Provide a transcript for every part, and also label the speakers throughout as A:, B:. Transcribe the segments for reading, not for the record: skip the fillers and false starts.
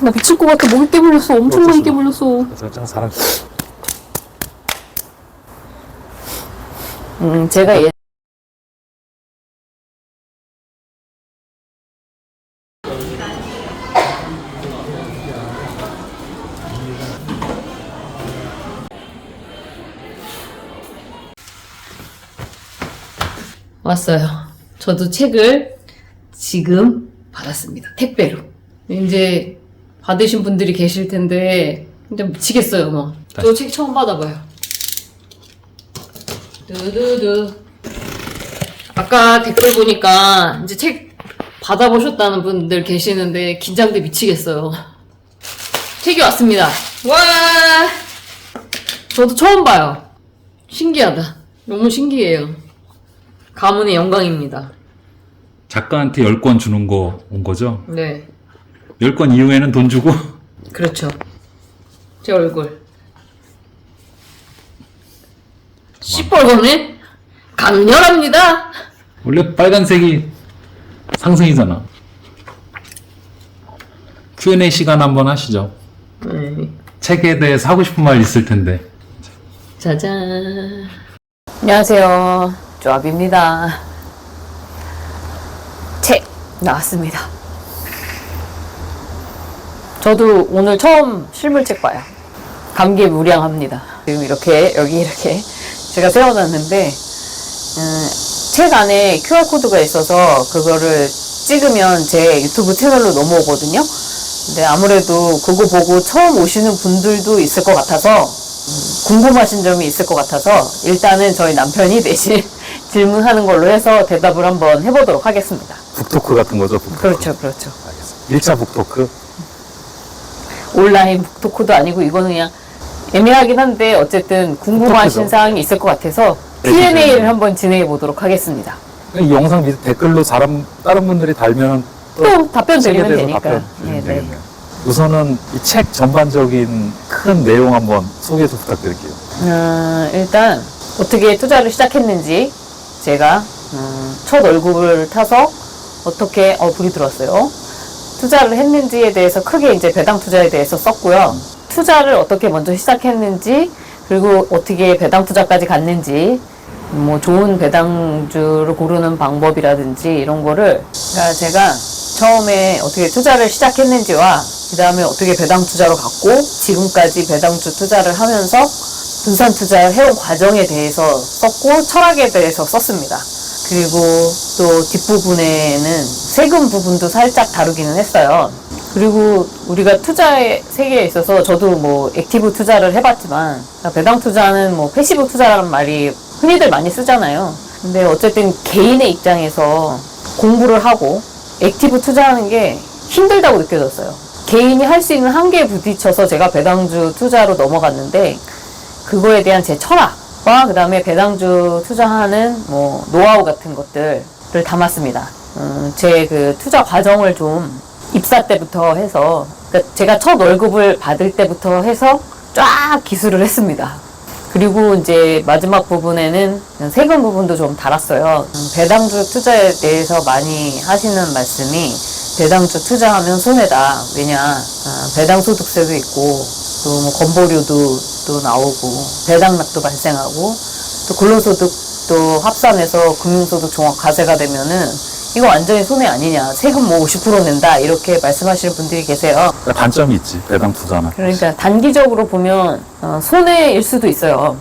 A: 나 미칠 것 같아. 목이 깨물렸어. 엄청 많이 깨물렸어.
B: 사람.
A: 제가 왔어요. 저도 책을 지금 받았습니다. 택배로. 이제 받으신 분들이 계실 텐데 근데 미치겠어요. 뭐. 저 책 처음 받아봐요. 두두두. 아까 댓글 보니까 이제 책 받아보셨다는 분들 계시는데 긴장돼 미치겠어요. 책이 왔습니다. 와! 저도 처음 봐요. 신기하다. 너무 신기해요. 가문의 영광입니다.
B: 작가한테 10권 주는 거 온 거죠?
A: 네.
B: 10권 이후에는 돈 주고?
A: 그렇죠. 제 얼굴. 시뻘건네? 강렬합니다.
B: 원래 빨간색이 상승이잖아. Q&A 시간 한번 하시죠.
A: 네.
B: 책에 대해서 하고 싶은 말 있을 텐데.
A: 짜잔. 안녕하세요. 조합입니다. 책 나왔습니다. 저도 오늘 처음 실물책 봐요. 감개무량합니다. 지금 이렇게 여기 이렇게 제가 세워놨는데 책 안에 QR코드가 있어서 그거를 찍으면 제 유튜브 채널로 넘어오거든요. 근데 아무래도 그거 보고 처음 오시는 분들도 있을 것 같아서 궁금하신 점이 있을 것 같아서 일단은 저희 남편이 대신 질문하는 걸로 해서 대답을 한번 해보도록 하겠습니다.
B: 북토크 같은 거죠? 북토크.
A: 그렇죠, 그렇죠.
B: 알겠습니다. 1차 북토크.
A: 온라인 북토크도 아니고 이거는 그냥 애매하긴 한데 어쨌든 궁금하신 사항이 있을 것 같아서 Q&A를 한번 진행해 보도록 하겠습니다.
B: 이 영상 밑에 댓글로 다른 분들이 달면
A: 또 답변 드리면
B: 책에 대해서
A: 되니까.
B: 답변 드리면
A: 네, 네.
B: 되겠네요. 우선은 이 책 전반적인 큰 내용 한번 소개 좀 부탁드릴게요.
A: 일단 어떻게 투자를 시작했는지 제가 첫 월급을 타서 어떻게 불이 들어왔어요. 투자를 했는지에 대해서 크게 이제 배당 투자에 대해서 썼고요. 투자를 어떻게 먼저 시작했는지 그리고 어떻게 배당 투자까지 갔는지 뭐 좋은 배당주를 고르는 방법이라든지 이런 거를 그러니까 제가 처음에 어떻게 투자를 시작했는지와 그 다음에 어떻게 배당 투자로 갔고 지금까지 배당주 투자를 하면서 분산 투자를 해온 과정에 대해서 썼고 철학에 대해서 썼습니다. 그리고 또 뒷부분에는 세금 부분도 살짝 다루기는 했어요. 그리고 우리가 투자의 세계에 있어서 저도 뭐 액티브 투자를 해봤지만 배당 투자는 뭐 패시브 투자라는 말이 흔히들 많이 쓰잖아요. 근데 어쨌든 개인의 입장에서 공부를 하고 액티브 투자하는 게 힘들다고 느껴졌어요. 개인이 할 수 있는 한계에 부딪혀서 제가 배당주 투자로 넘어갔는데 그거에 대한 제 철학과 그 다음에 배당주 투자하는 뭐 노하우 같은 것들을 담았습니다. 제 그 투자 과정을 좀 입사 때부터 해서 그러니까 제가 첫 월급을 받을 때부터 해서 쫙 기술을 했습니다. 그리고 이제 마지막 부분에는 세금 부분도 좀 달았어요. 배당주 투자에 대해서 많이 하시는 말씀이 배당주 투자하면 손해다. 왜냐 배당 소득세도 있고 또 뭐 건보료도 또 나오고 배당납도 발생하고 또 근로소득도 합산해서 금융소득 종합과세가 되면은 이거 완전히 손해 아니냐. 세금 뭐 50% 낸다. 이렇게 말씀하시는 분들이 계세요.
B: 단점이 있지, 배당 투자는.
A: 그러니까 단기적으로 보면 손해일 수도 있어요.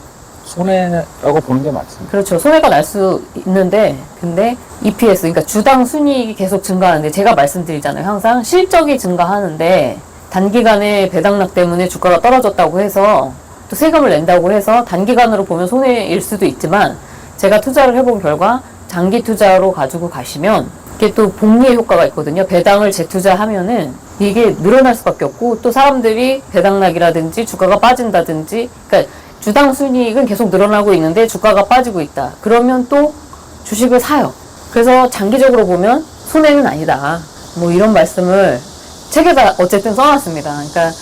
B: 손해라고 보는 게 맞습니다.
A: 그렇죠. 손해가 날 수 있는데 근데 EPS 그러니까 주당 순이익이 계속 증가하는데 제가 말씀드리잖아요. 항상 실적이 증가하는데 단기간에 배당락 때문에 주가가 떨어졌다고 해서 또 세금을 낸다고 해서 단기간으로 보면 손해일 수도 있지만 제가 투자를 해본 결과 장기 투자로 가지고 가시면 이게 또 복리의 효과가 있거든요. 배당을 재투자하면은 이게 늘어날 수밖에 없고 또 사람들이 배당락이라든지 주가가 빠진다든지 그러니까 주당 순이익은 계속 늘어나고 있는데 주가가 빠지고 있다. 그러면 또 주식을 사요. 그래서 장기적으로 보면 손해는 아니다. 뭐 이런 말씀을 책에다 어쨌든 써놨습니다. 그러니까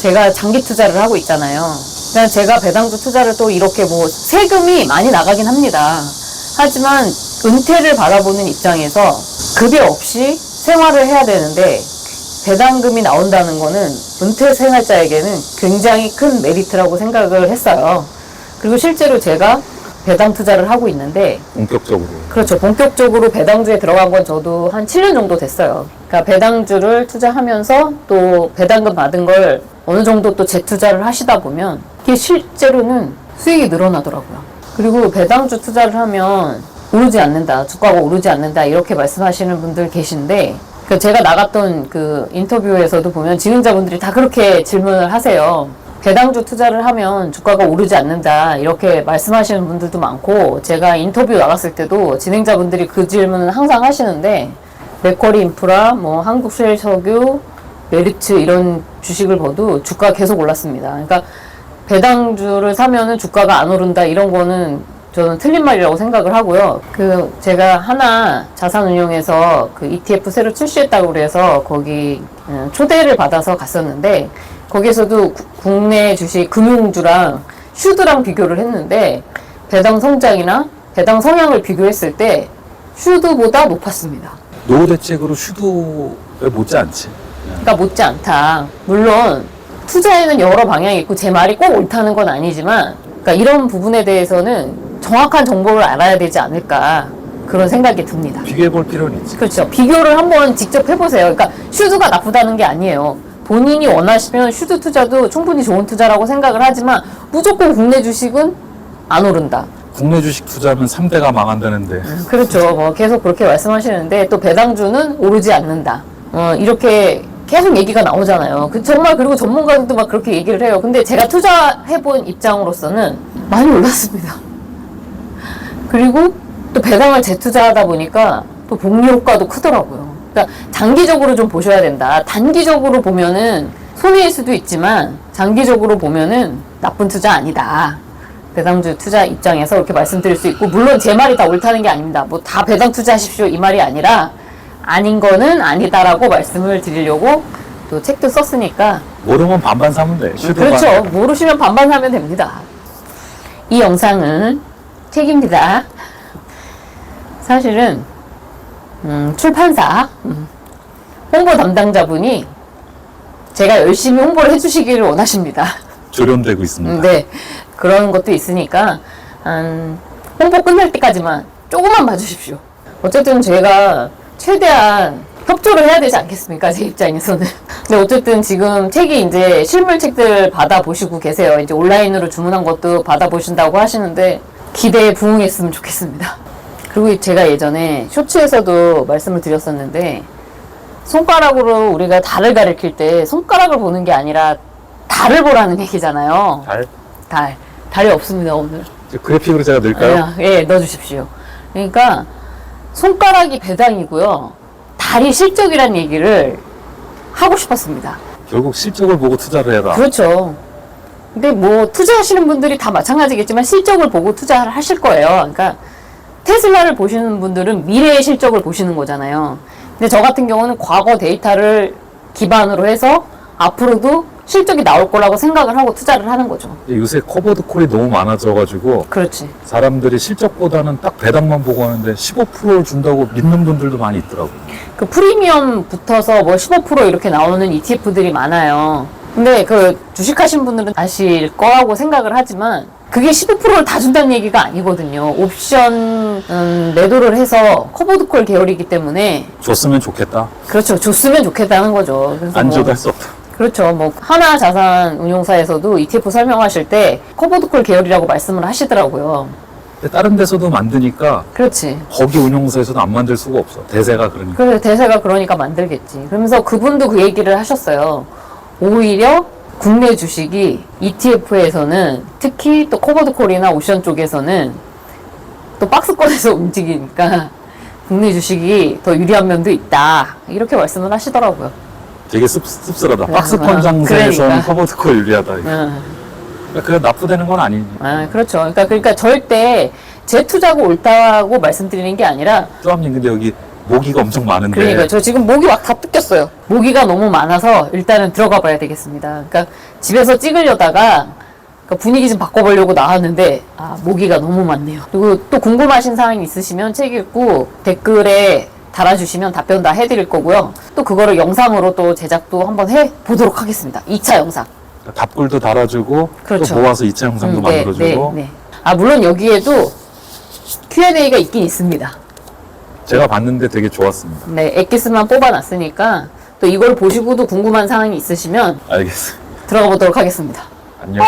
A: 제가 장기 투자를 하고 있잖아요. 그러니까 제가 배당주 투자를 또 이렇게 뭐 세금이 많이 나가긴 합니다. 하지만 은퇴를 바라보는 입장에서 급여 없이 생활을 해야 되는데 배당금이 나온다는 거는 은퇴 생활자에게는 굉장히 큰 메리트라고 생각을 했어요. 그리고 실제로 제가 배당 투자를 하고 있는데,
B: 본격적으로.
A: 그렇죠. 본격적으로 배당주에 들어간 건 저도 한 7년 정도 됐어요. 그러니까 배당주를 투자하면서 또 배당금 받은 걸 어느 정도 또 재투자를 하시다 보면 이게 실제로는 수익이 늘어나더라고요. 그리고 배당주 투자를 하면 오르지 않는다, 주가가 오르지 않는다 이렇게 말씀하시는 분들 계신데, 그 제가 나갔던 그 인터뷰에서도 보면 진행자분들이 다 그렇게 질문을 하세요. 배당주 투자를 하면 주가가 오르지 않는다 이렇게 말씀하시는 분들도 많고, 제가 인터뷰 나갔을 때도 진행자분들이 그 질문을 항상 하시는데, 맥쿼리 인프라, 뭐 한국셰일석유, 메리츠 이런 주식을 봐도 주가가 계속 올랐습니다. 그러니까 배당주를 사면은 주가가 안 오른다 이런 거는 저는 틀린 말이라고 생각을 하고요. 그 제가 하나 자산운용에서 그 ETF 새로 출시했다고 그래서 거기 초대를 받아서 갔었는데, 거기에서도 국내 주식 금융주랑 슈드랑 비교를 했는데 배당 성장이나 배당 성향을 비교했을 때 슈드보다 높았습니다.
B: 노후 대책으로 슈도에 못지않지.
A: 그러니까 못지않다. 물론 투자에는 여러 방향이 있고 제 말이 꼭 옳다는 건 아니지만, 그러니까 이런 부분에 대해서는 정확한 정보를 알아야 되지 않을까 그런 생각이 듭니다.
B: 비교해 볼 필요는 있지.
A: 그렇죠. 비교를 한번 직접 해보세요. 그러니까 슈드가 나쁘다는 게 아니에요. 본인이 원하시면 슈드 투자도 충분히 좋은 투자라고 생각을 하지만 무조건 국내 주식은 안 오른다.
B: 국내 주식 투자는 3대가 망한다는데.
A: 그렇죠. 뭐 계속 그렇게 말씀하시는데 또 배당주는 오르지 않는다. 이렇게 계속 얘기가 나오잖아요. 정말 그리고 전문가들도 막 그렇게 얘기를 해요. 근데 제가 투자해본 입장으로서는 많이 올랐습니다. 그리고 또 배당을 재투자하다 보니까 또 복리 효과도 크더라고요. 그러니까 장기적으로 좀 보셔야 된다. 단기적으로 보면은 손해일 수도 있지만 장기적으로 보면은 나쁜 투자 아니다. 배당주 투자 입장에서 이렇게 말씀드릴 수 있고, 물론 제 말이 다 옳다는 게 아닙니다. 뭐 다 배당 투자하십시오 이 말이 아니라 아닌 거는 아니다라고 말씀을 드리려고 또 책도 썼으니까.
B: 모르면 반반 사면 돼. 슈도가.
A: 그렇죠. 모르시면 반반 사면 됩니다. 이 영상은 책입니다. 사실은 출판사 홍보 담당자분이 제가 열심히 홍보를 해주시기를 원하십니다.
B: 조련되고 있습니다.
A: 네, 그런 것도 있으니까 홍보 끝날 때까지만 조금만 봐주십시오. 어쨌든 제가 최대한 협조를 해야 되지 않겠습니까? 제 입장에서는. 근데 어쨌든 지금 책이 이제 실물 책들 받아보시고 계세요. 이제 온라인으로 주문한 것도 받아보신다고 하시는데 기대에 부응했으면 좋겠습니다. 그리고 제가 예전에 쇼츠에서도 말씀을 드렸었는데, 손가락으로 우리가 달을 가리킬 때 손가락을 보는 게 아니라 달을 보라는 얘기잖아요.
B: 달?
A: 달이 없습니다, 오늘.
B: 그래픽으로 제가 넣을까요?
A: 예, 넣어주십시오. 그러니까 손가락이 배당이고요, 달이 실적이라는 얘기를 하고 싶었습니다.
B: 결국 실적을 보고 투자를 해라.
A: 그렇죠. 근데 뭐 투자하시는 분들이 다 마찬가지겠지만 실적을 보고 투자를 하실 거예요. 그러니까 테슬라를 보시는 분들은 미래의 실적을 보시는 거잖아요. 근데 저 같은 경우는 과거 데이터를 기반으로 해서 앞으로도 실적이 나올 거라고 생각을 하고 투자를 하는 거죠.
B: 요새 커버드 콜이 너무 많아져가지고
A: 그렇지.
B: 사람들이 실적보다는 딱 배당만 보고 하는데 15%를 준다고 믿는 분들도 많이 있더라고요.
A: 그 프리미엄 붙어서 뭐 15% 이렇게 나오는 ETF들이 많아요. 근데 그 주식하신 분들은 아실 거라고 생각을 하지만 그게 15%를 다 준다는 얘기가 아니거든요. 옵션 매도를 해서 커버드콜 계열이기 때문에
B: 줬으면 좋겠다.
A: 그렇죠. 줬으면 좋겠다는 거죠. 그래서
B: 안
A: 뭐
B: 줘도 할 수 없다.
A: 그렇죠. 뭐 하나 자산 운용사에서도 ETF 설명하실 때 커버드콜 계열이라고 말씀을 하시더라고요.
B: 근데 다른 데서도 만드니까
A: 그렇지.
B: 거기 운용사에서도 안 만들 수가 없어. 대세가 그러니까.
A: 그래 대세가 그러니까 만들겠지. 그러면서 그분도 그 얘기를 하셨어요. 오히려 국내 주식이 ETF에서는 특히 또 커버드콜이나 옵션 쪽에서는 또 박스권에서 움직이니까 국내 주식이 더 유리한 면도 있다. 이렇게 말씀을 하시더라고요.
B: 되게 씁쓸하다. 박스권 장세에서는
A: 그러니까.
B: 커버드콜 유리하다. 그러니까 그게 나쁘다는 건 아니니.
A: 그렇죠. 그러니까 절대 제 투자가 옳다고 말씀드리는 게 아니라.
B: 쪼함님 근데 여기 모기가 엄청 많은데.
A: 그러니까 저 지금 모기 막 다 뜯겼어요. 모기가 너무 많아서 일단은 들어가 봐야 되겠습니다. 그러니까 집에서 찍으려다가 분위기 좀 바꿔보려고 나왔는데 모기가 너무 많네요. 그리고 또 궁금하신 사항이 있으시면 책 읽고 댓글에 달아주시면 답변 다 해드릴 거고요. 또 그거를 영상으로 또 제작도 한번 해보도록 하겠습니다. 2차 영상.
B: 답글도 달아주고
A: 그렇죠.
B: 또 모아서 2차 영상도 만들어주고
A: 아, 물론 여기에도 Q&A가 있긴 있습니다.
B: 제가 봤는데 되게 좋았습니다.
A: 네, 엑기스만 뽑아놨으니까 또 이걸 보시고도 궁금한 사항이 있으시면
B: 알겠습니다.
A: 들어가 보도록 하겠습니다.
B: 안녕.